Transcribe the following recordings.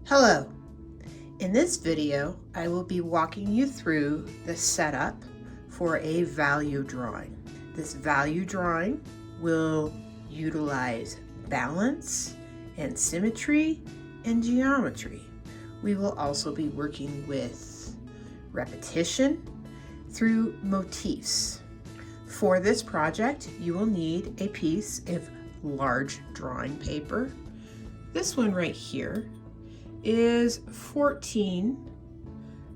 Hello! In this video, I will be walking you through the setup for a value drawing. This value drawing will utilize balance and symmetry and geometry. We will also be working with repetition through motifs. For this project, you will need a piece of large drawing paper. This one right here is 14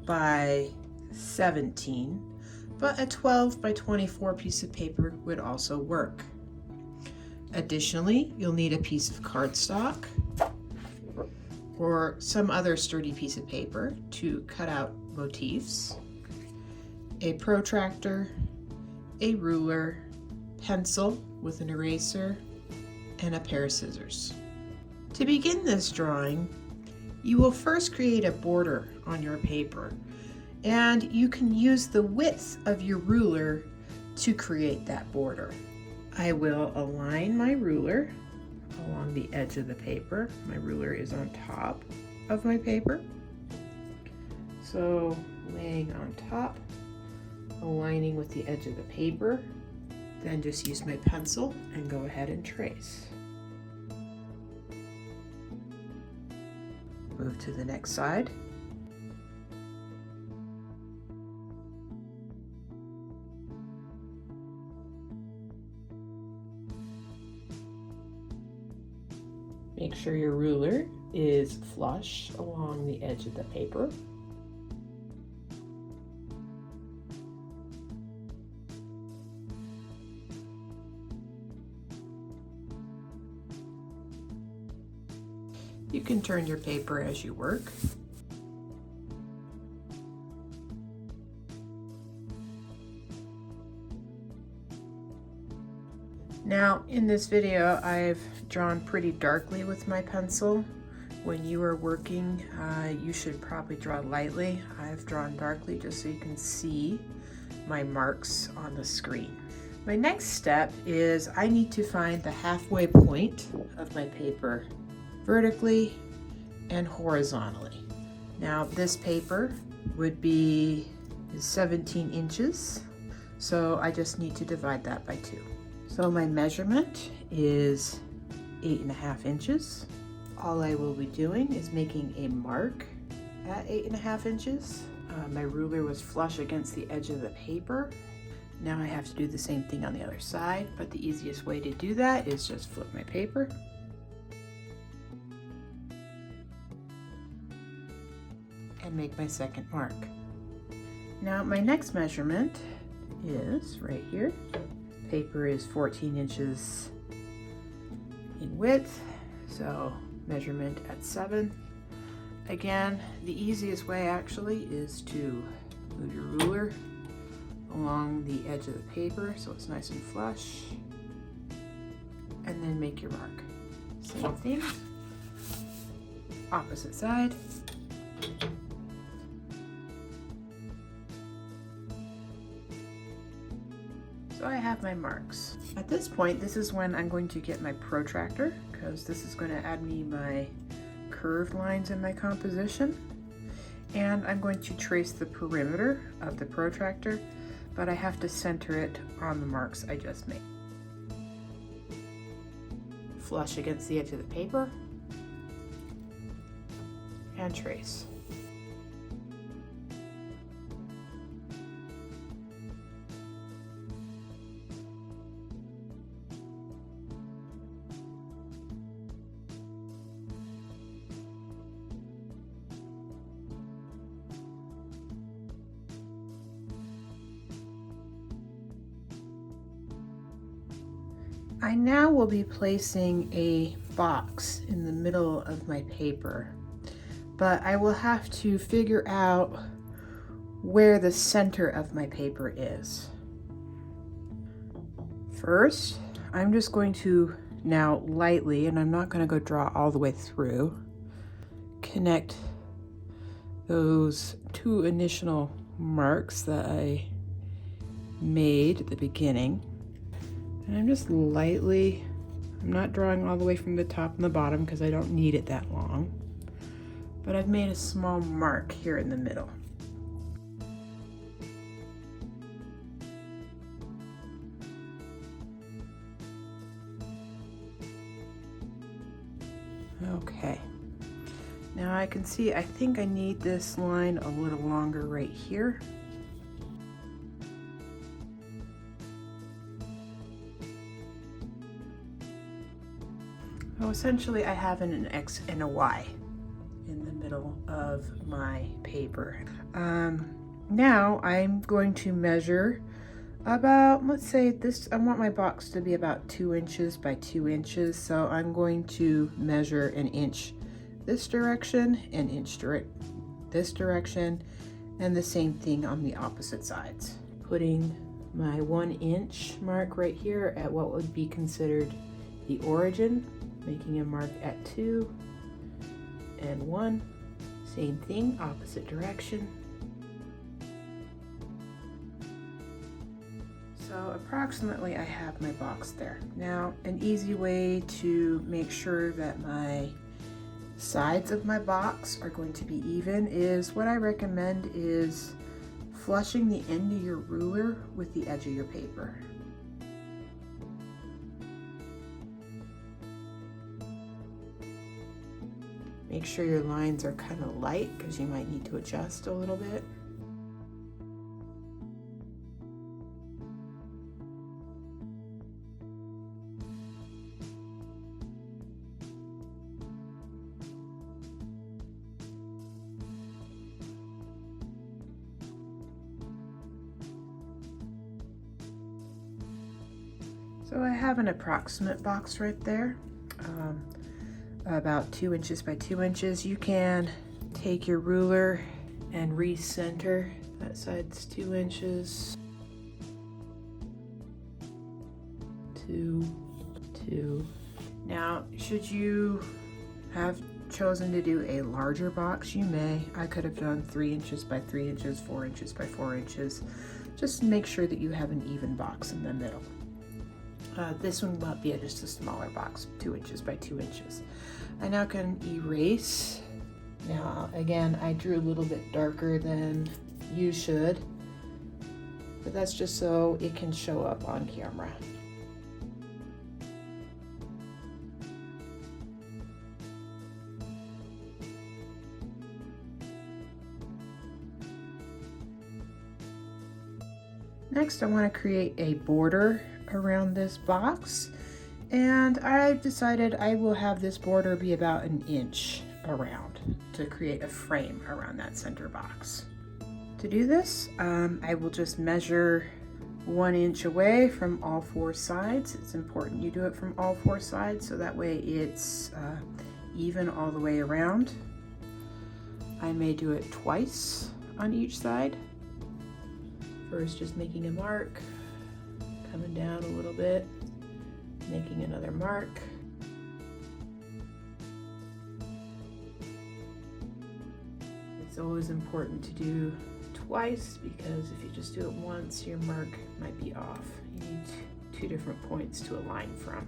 by 17, but a 12 by 24 piece of paper would also work. Additionally, you'll need a piece of cardstock or some other sturdy piece of paper to cut out motifs, a protractor, a ruler, pencil with an eraser, and a pair of scissors. To begin this drawing, you will first create a border on your paper, and you can use the width of your ruler to create that border. I will align my ruler along the edge of the paper. My ruler is on top of my paper. So laying on top, aligning with the edge of the paper, then just use my pencil and go ahead and trace. Move to the next side. Make sure your ruler is flush along the edge of the paper. You can turn your paper as you work. Now, in this video, I've drawn pretty darkly with my pencil. When you are working, you should probably draw lightly. I've drawn darkly just so you can see my marks on the screen. My next step is I need to find the halfway point of my paper, vertically and horizontally. Now this paper would be 17 inches, so I just need to divide that by 2. So my measurement is 8.5 inches. All I will be doing is making a mark at 8.5 inches. My ruler was flush against the edge of the paper. Now I have to do the same thing on the other side, but the easiest way to do that is just flip my paper. And make my second mark. Now my next measurement is right here. Paper is 14 inches in width, so measurement at 7. Again, the easiest way actually is to move your ruler along the edge of the paper so it's nice and flush, and then make your mark. Same thing, opposite side. So I have my marks. At this point, this is when I'm going to get my protractor, because this is going to add me my curved lines in my composition. And I'm going to trace the perimeter of the protractor, but I have to center it on the marks I just made. Flush against the edge of the paper and trace. I now will be placing a box in the middle of my paper, but I will have to figure out where the center of my paper is. First, I'm just going to now lightly, and I'm not going to go draw all the way through, connect those 2 initial marks that I made at the beginning. And I'm just lightly, I'm not drawing all the way from the top and the bottom because I don't need it that long, but I've made a small mark here in the middle. Okay, now I can see, I think I need this line a little longer right here. So essentially I have an X and a Y in the middle of my paper. Now I'm going to measure about, let's say this, I want my box to be about 2 inches by 2 inches. So I'm going to measure an inch this direction, an inch this direction, and the same thing on the opposite sides. Putting my 1 inch mark right here at what would be considered the origin, making a mark at 2 and 1, same thing, opposite direction. So approximately I have my box there. Now, an easy way to make sure that my sides of my box are going to be even is, what I recommend is flushing the end of your ruler with the edge of your paper. Make sure your lines are kind of light because you might need to adjust a little bit. So I have an approximate box right there, about 2 inches by 2 inches. You can take your ruler and recenter. That side's 2 inches. 2, 2. Now, should you have chosen to do a larger box, you may. I could have done 3 inches by 3 inches, 4 inches by 4 inches. Just make sure that you have an even box in the middle. This one will be just a smaller box, 2 inches by 2 inches. I now can erase. Now, again, I drew a little bit darker than you should, but that's just so it can show up on camera. Next, I want to create a border around this box, and I've decided I will have this border be about 1 inch around to create a frame around that center box. To do this, I will just measure 1 inch away from all 4 sides. It's important you do it from all 4 sides so that way it's even all the way around. I may do it twice on each side. First, just making a mark, coming down a little bit, making another mark. It's always important to do twice because if you just do it once, your mark might be off. You need 2 different points to align from.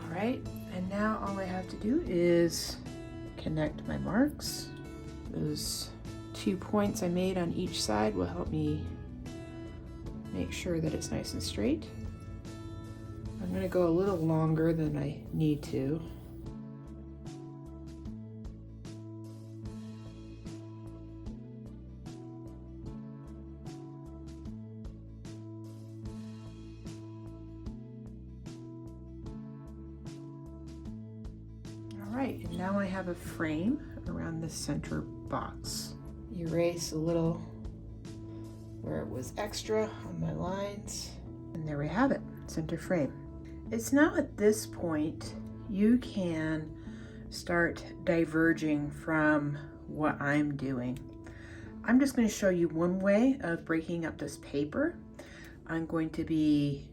Right, and now all I have to do is connect my marks. Those 2 points I made on each side will help me make sure that it's nice and straight. I'm going to go a little longer than I need to. Alright, and now I have a frame around the center box. Erase a little where it was extra on my lines, and there we have it, center frame. It's now at this point you can start diverging from what I'm doing. I'm just going to show you one way of breaking up this paper. I'm going to be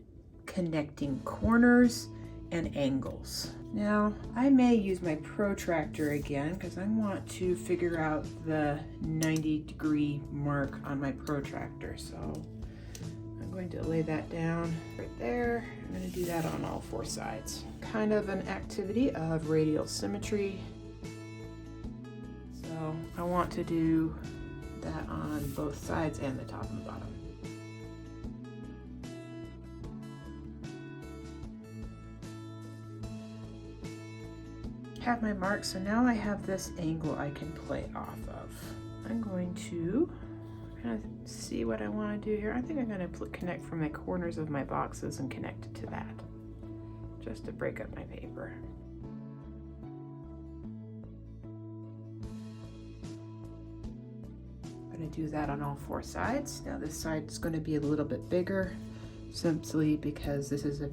connecting corners and angles. Now, I may use my protractor again because I want to figure out the 90-degree mark on my protractor. So I'm going to lay that down right there. I'm going to do that on all 4 sides. Kind of an activity of radial symmetry. So I want to do that on both sides and the top and the bottom. Have my mark, so now I have this angle I can play off of. I'm going to kind of see what I want to do here. I think I'm going to connect from the corners of my boxes and connect it to that, just to break up my paper. I'm going to do that on all 4 sides. Now this side is going to be a little bit bigger, simply because this is a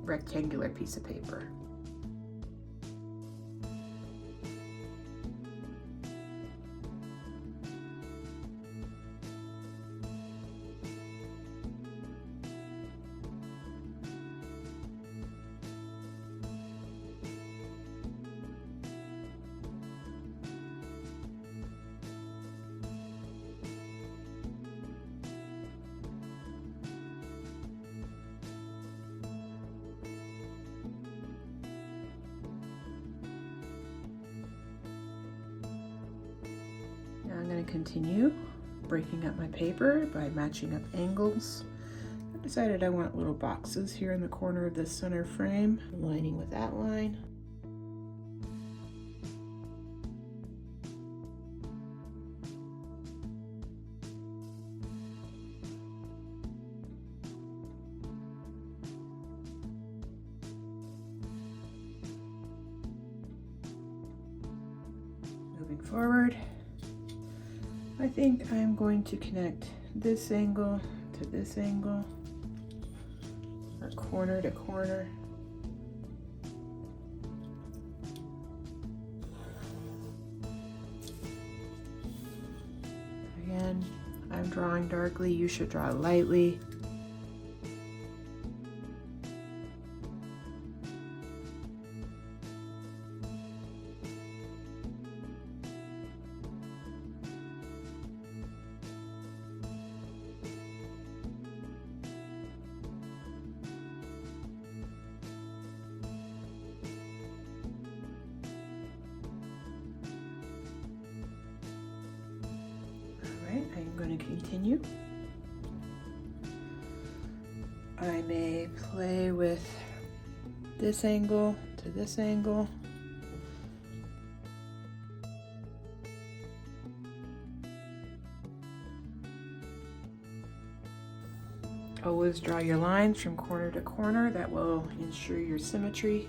rectangular piece of paper. I'm going to continue breaking up my paper by matching up angles. I decided I want little boxes here in the corner of this center frame, aligning with that line. Moving forward, I think I'm going to connect this angle to this angle, or corner to corner. Again, I'm drawing darkly, you should draw lightly. I'm going to continue. I may play with this angle to this angle. Always draw your lines from corner to corner. That will ensure your symmetry.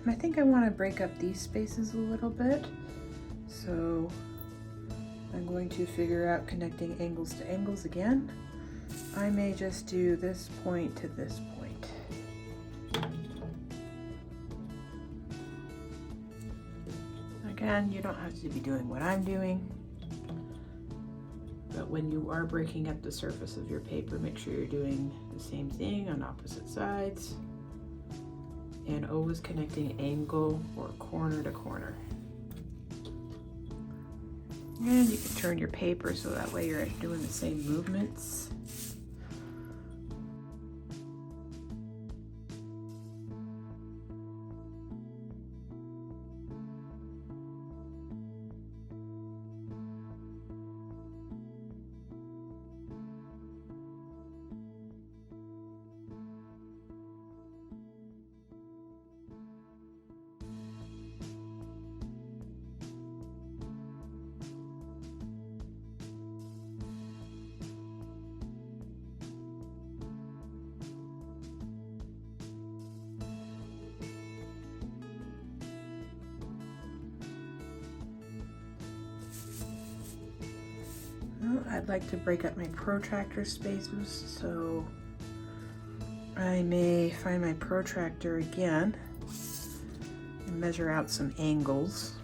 I think I want to break up these spaces a little bit, so I'm going to figure out connecting angles to angles again. I may just do this point to this point. Again, you don't have to be doing what I'm doing, but when you are breaking up the surface of your paper, make sure you're doing the same thing on opposite sides. And always connecting angle or corner to corner. And you can turn your paper so that way you're doing the same movements. like to break up my protractor spaces, so I may find my protractor again and measure out some angles.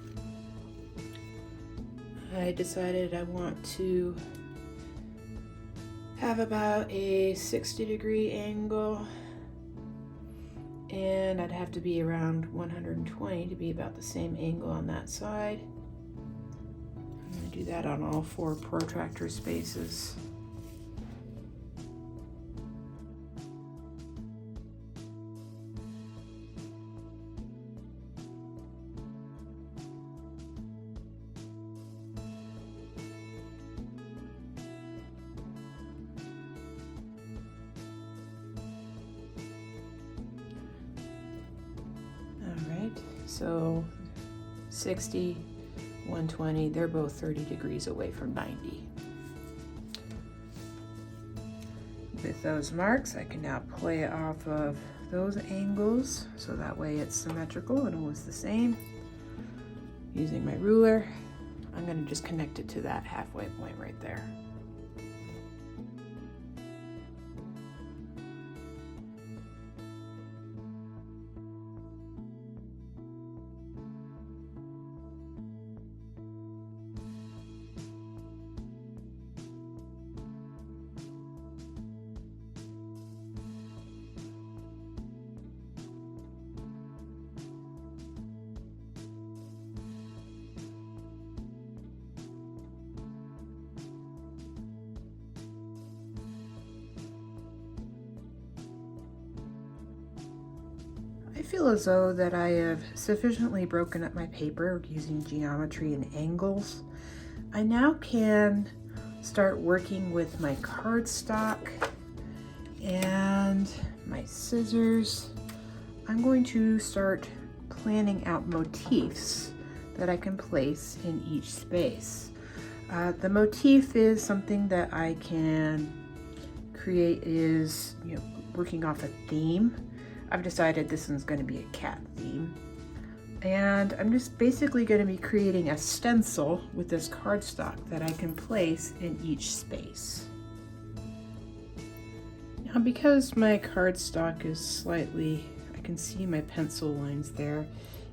I decided I want to have about a 60-degree angle, and I'd have to be around 120 to be about the same angle on that side. I'm going to do that on all 4 protractor spaces. So 60, 120, they're both 30 degrees away from 90. With those marks, I can now play off of those angles, so that way it's symmetrical and always the same. Using my ruler, I'm going to just connect it to that halfway point right there. I feel as though that I have sufficiently broken up my paper using geometry and angles. I now can start working with my cardstock and my scissors. I'm going to start planning out motifs that I can place in each space. The motif is something that I can create is, working off a theme. I've decided this one's going to be a cat theme. And I'm just basically going to be creating a stencil with this cardstock that I can place in each space. Now, because my cardstock is slightly, I can see my pencil lines there.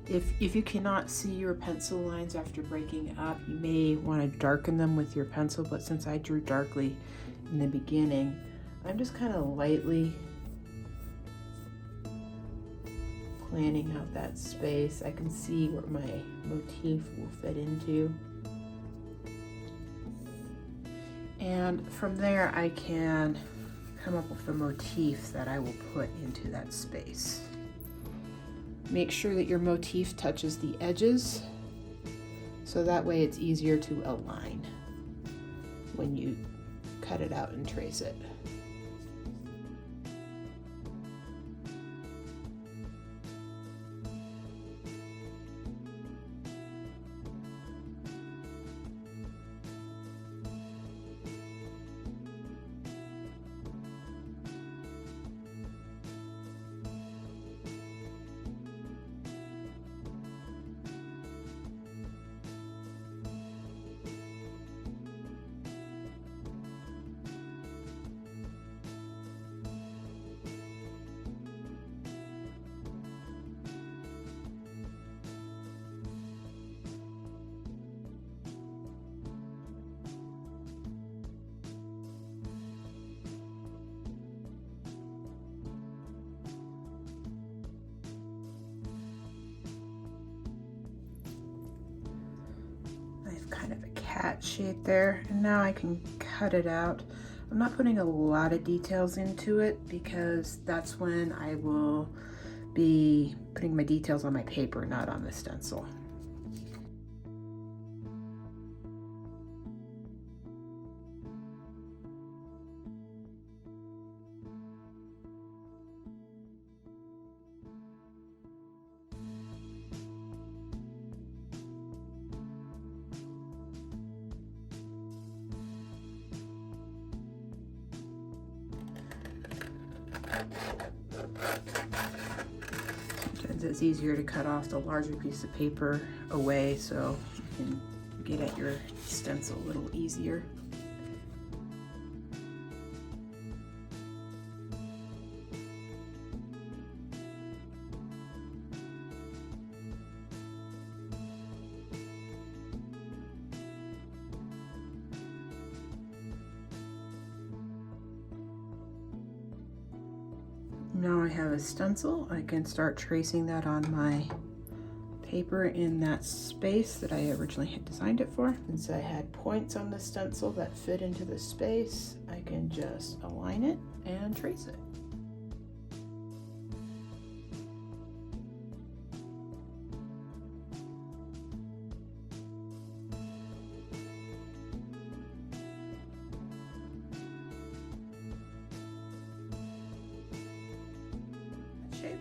If you cannot see your pencil lines after breaking up, you may want to darken them with your pencil, but since I drew darkly in the beginning, I'm just kind of lightly planning out that space. I can see where my motif will fit into. And from there I can come up with a motif that I will put into that space. Make sure that your motif touches the edges, so that way it's easier to align when you cut it out and trace it. Kind of a cat shape there, and now I can cut it out. I'm not putting a lot of details into it because that's when I will be putting my details on my paper, not on the stencil. Sometimes it's easier to cut off the larger piece of paper away so you can get at your stencil a little easier. now I have a stencil. I can start tracing that on my paper in that space that I originally had designed it for. Since I had points on the stencil that fit into the space, I can just align it and trace it.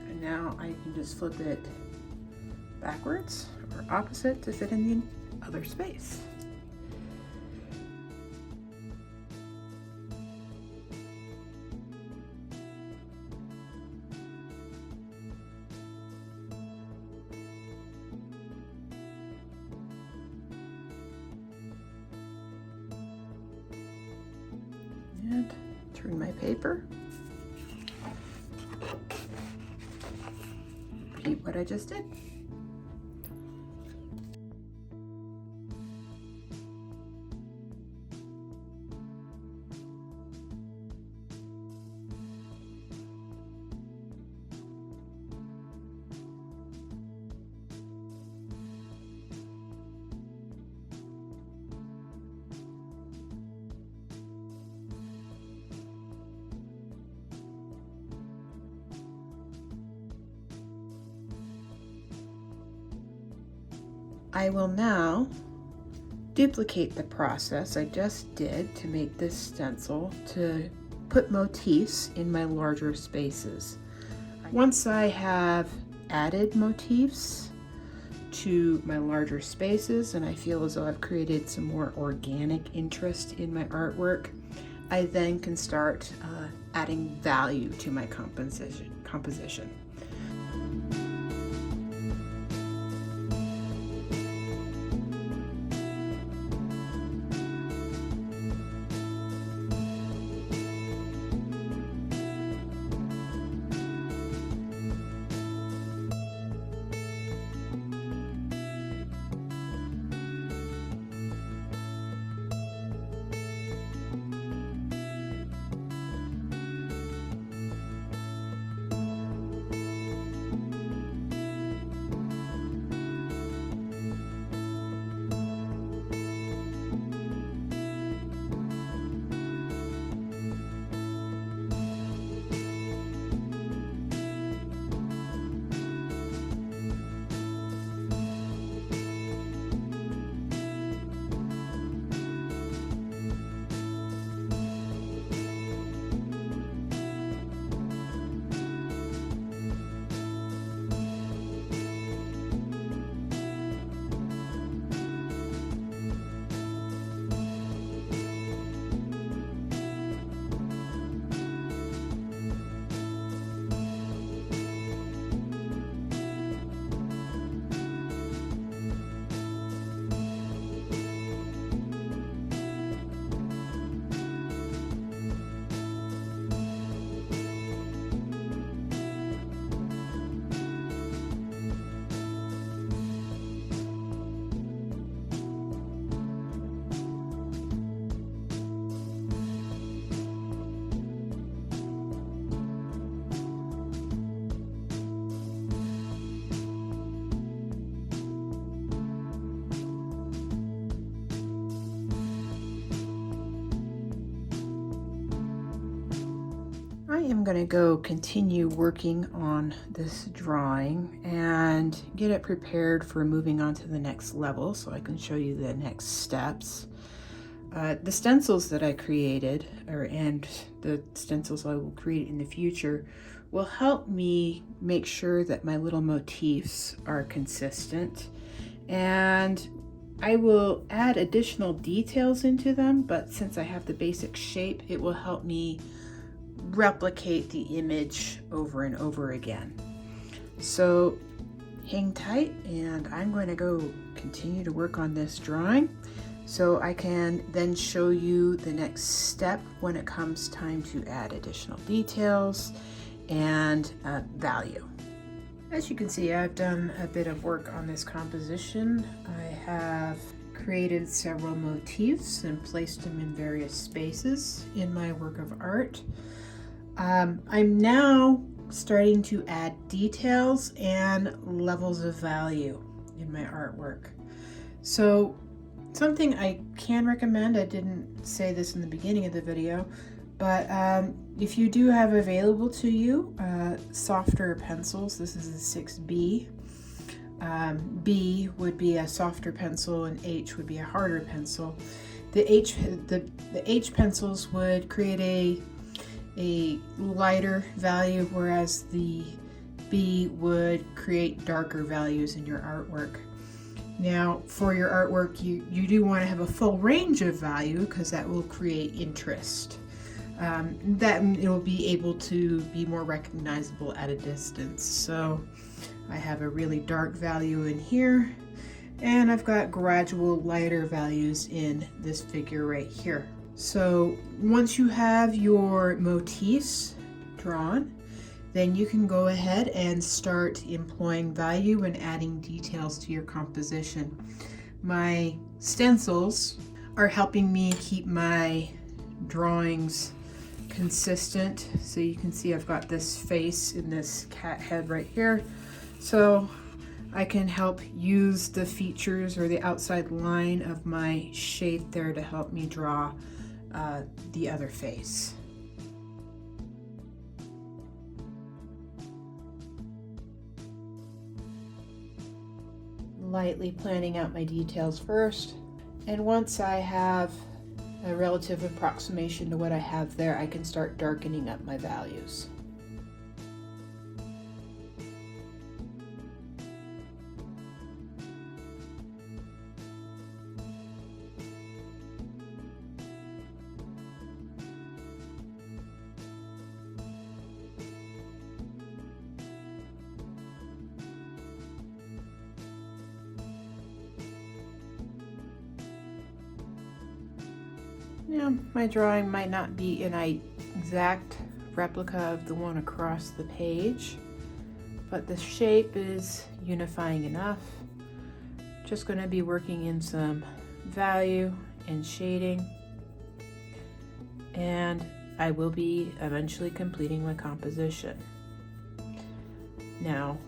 And now I can just flip it backwards or opposite to fit in the other space. And turn my paper. Repeat what I just did. I will now duplicate the process I just did to make this stencil to put motifs in my larger spaces. Once I have added motifs to my larger spaces and I feel as though I've created some more organic interest in my artwork, I then can start adding value to my composition. I am going to go continue working on this drawing and get it prepared for moving on to the next level so I can show you the next steps. The stencils that I created, and the stencils I will create in the future, will help me make sure that my little motifs are consistent, and I will add additional details into them, but since I have the basic shape, it will help me replicate the image over and over again. So hang tight, and I'm going to go continue to work on this drawing so I can then show you the next step when it comes time to add additional details and value. As you can see, I've done a bit of work on this composition. I have created several motifs and placed them in various spaces in my work of art. I'm now starting to add details and levels of value in my artwork. So something I can recommend, I didn't say this in the beginning of the video, but if you do have available to you softer pencils, this is a 6B. B would be a softer pencil and H would be a harder pencil. The H pencils would create a lighter value, whereas the B would create darker values in your artwork. Now, for your artwork, you do want to have a full range of value because that will create interest. That it will be able to be more recognizable at a distance. So I have a really dark value in here, and I've got gradual lighter values in this figure right here. So once you have your motifs drawn, then you can go ahead and start employing value and adding details to your composition. My stencils are helping me keep my drawings consistent. So you can see I've got this face in this cat head right here. So I can help use the features or the outside line of my shade there to help me draw the other face. Lightly planning out my details first, and once I have a relative approximation to what I have there, I can start darkening up my values. Now, my drawing might not be an exact replica of the one across the page, but the shape is unifying enough. Just going to be working in some value and shading, and I will be eventually completing my composition. Now,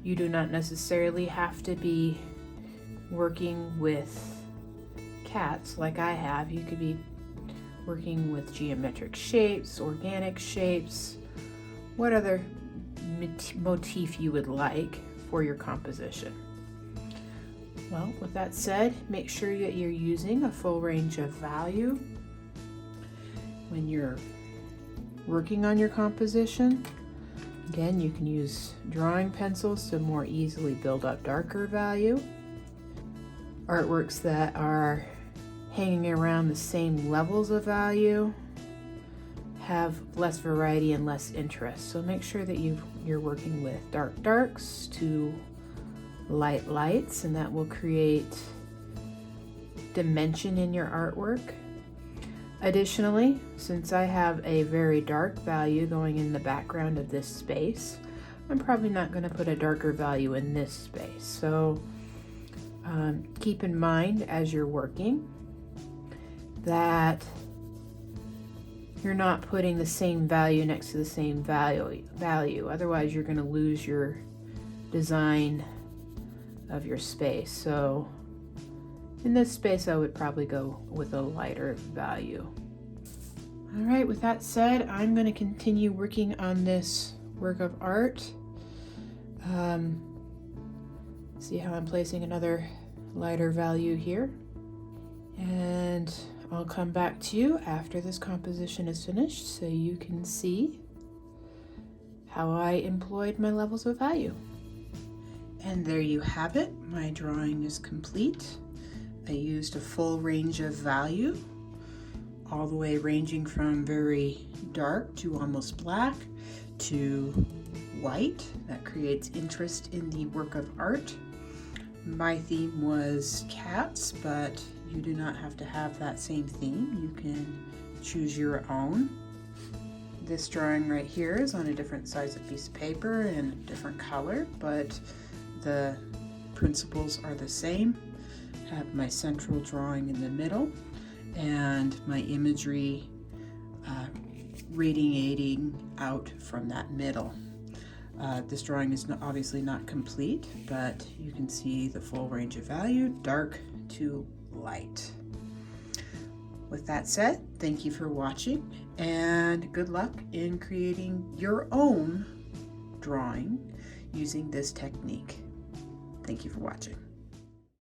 you do not necessarily have to be working with cats like I have. You could be working with geometric shapes, organic shapes, what other motif you would like for your composition. Well, with that said, make sure that you're using a full range of value when you're working on your composition. Again, you can use drawing pencils to more easily build up darker value. Artworks that are hanging around the same levels of value have less variety and less interest. So make sure that you're working with dark darks to light lights, and that will create dimension in your artwork. Additionally, since I have a very dark value going in the background of this space, I'm probably not going to put a darker value in this space. So keep in mind as you're working that you're not putting the same value next to the same value. Otherwise, you're going to lose your design of your space. So in this space, I would probably go with a lighter value. All right, with that said, I'm going to continue working on this work of art. See how I'm placing another lighter value here. And I'll come back to you after this composition is finished so you can see how I employed my levels of value. And there you have it. My drawing is complete. I used a full range of value, all the way ranging from very dark to almost black to white. That creates interest in the work of art. My theme was cats, but you do not have to have that same theme. You can choose your own. This drawing right here is on a different size of piece of paper and a different color, but the principles are the same. I have my central drawing in the middle and my imagery radiating out from that middle. This drawing is obviously not complete, but you can see the full range of value, dark to light. With that said, thank you for watching and good luck in creating your own drawing using this technique. Thank you for watching.